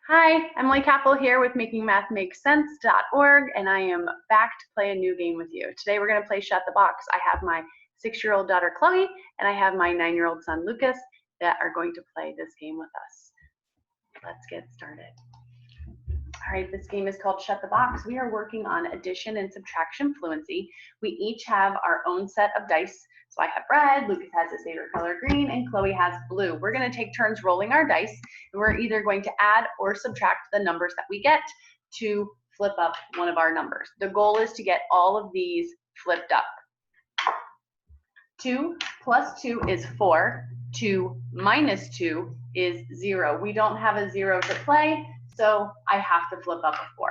Hi, Emily Capel here with MakingMathMakeSense.org, and I am back to play a new game with you. Today we're going to play Shut the Box. I have my 6-year-old daughter Chloe, and I have my 9-year-old son Lucas that are going to play this game with us. Let's get started. All right, this game is called Shut the Box. We are working on addition and subtraction fluency. We each have our own set of dice. So I have red, Lucas has his favorite color green, and Chloe has blue. We're going to take turns rolling our dice, and we're either going to add or subtract the numbers that we get to flip up one of our numbers. The goal is to get all of these flipped up. 2 plus 2 is 4. 2 minus 2 is 0. We don't have a 0 to play, so I have to flip up a 4.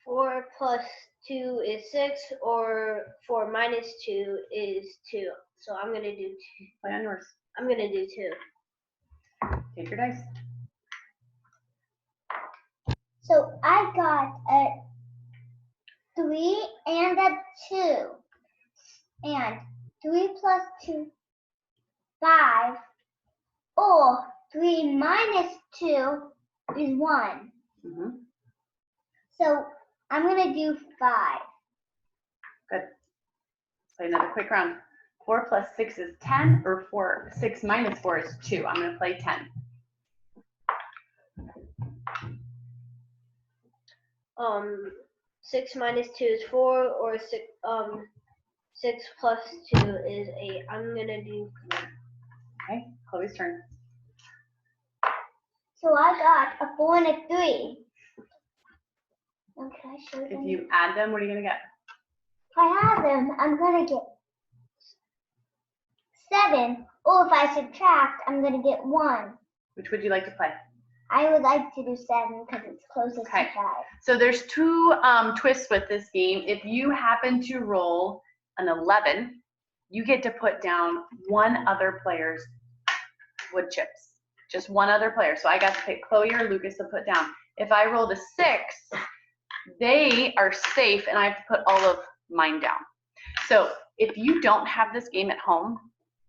4 plus 2 is 6, or 4 minus 2 is 2. So I'm going to do 2. Play on yours. I'm going to do 2. Take your dice. So I got a 3 and a 2. And 3 plus 2, 5. Or 3 minus 2 is 1. So I'm going to do 5. Good. Let's play another quick round. 4 plus 6 is 10, or 6 minus 4 is 2. I'm going to play 10. Um, 6 minus 2 is 4, or 6 plus 2 is 8. I'm going to do 4. Okay, Chloe's turn. So I got a 4 and a 3. Okay, show them. If you add them, what are you going to get? If I have them, I'm going to get 7. Or if I subtract, I'm going to get 1. Which would you like to play? I would like to do 7 because it's closest Okay. to 5. So there's two twists with this game. If you happen to roll an 11, you get to put down one other player's wood chips. Just one other player. So I got to pick Chloe or Lucas to put down. If I rolled a 6, they are safe and I have to put all of mine down. So if you don't have this game at home,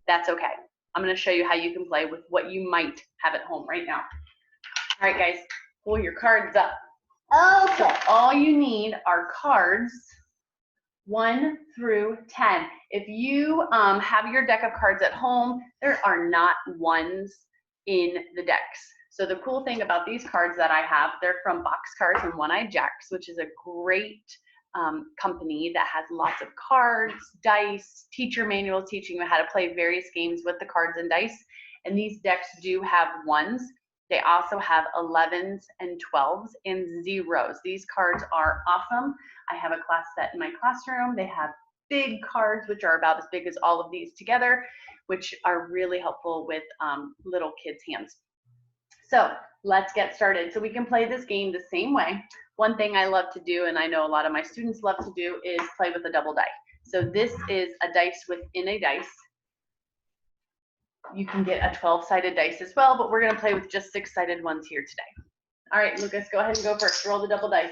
that's okay. I'm going to show you how you can play with what you might have at home right now. All right, guys, pull your cards up. Okay. So all you need are cards 1 through 10. If you have your deck of cards at home, there are not ones in the decks. So the cool thing about these cards that I have, they're from Box Cards and One-Eyed Jacks, which is a great company that has lots of cards, dice, teacher manuals teaching you how to play various games with the cards and dice. And these decks do have ones. They also have 11s and 12s and 0s. These cards are awesome. I have a class set in my classroom. They have big cards, which are about as big as all of these together, which are really helpful with little kids' hands. So let's get started. So we can play this game the same way. One thing I love to do, and I know a lot of my students love to do, is play with a double die. So this is a dice within a dice. You can get a 12-sided dice as well, but we're going to play with just 6-sided ones here today. All right, Lucas, go ahead and go first. Roll the double dice.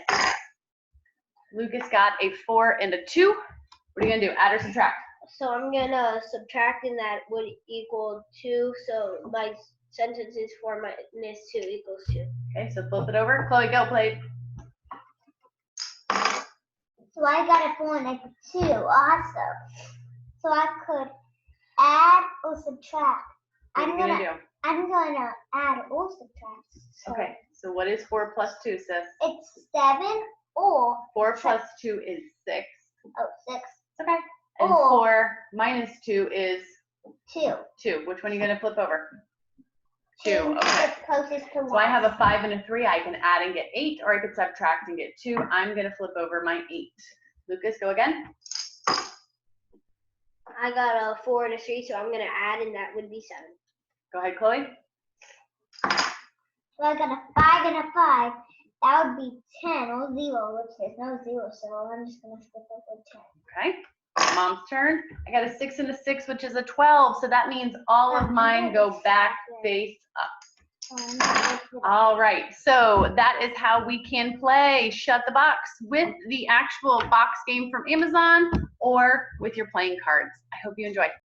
Lucas got a 4 and a 2. What are you going to do, add or subtract? So I'm going to subtract, and that would equal 2. So my sentence is 4 minus 2 equals 2. Okay, so flip it over. Chloe, go, play. So I got a 4 and a 2. Awesome. So I could add or subtract. What are you going to do? I'm gonna add or subtract. So Okay, so what is 4 plus 2, sis? it's 7 or 4 plus 2 is 6. 6. Okay. And Or 4 minus 2 is 2. 2. Which one are you going to flip over? 2. 2 Okay. is closest to 1. So I have a 5 and a 3. I can add and get 8, or I could subtract and get 2. I'm going to flip over my 8. Lucas, go again. I got a 4 and a 3, so I'm going to add, and that would be 7. Go ahead, Chloe. So I got a 5 and a 5. That would be 10 or 0, which there's no 0, so I'm just gonna flip over 10. Okay. Mom's turn. I got a 6 and a 6, which is a 12. So that means all of mine go back face up. All right, so that is how we can play Shut the Box with the actual box game from Amazon or with your playing cards. I hope you enjoy.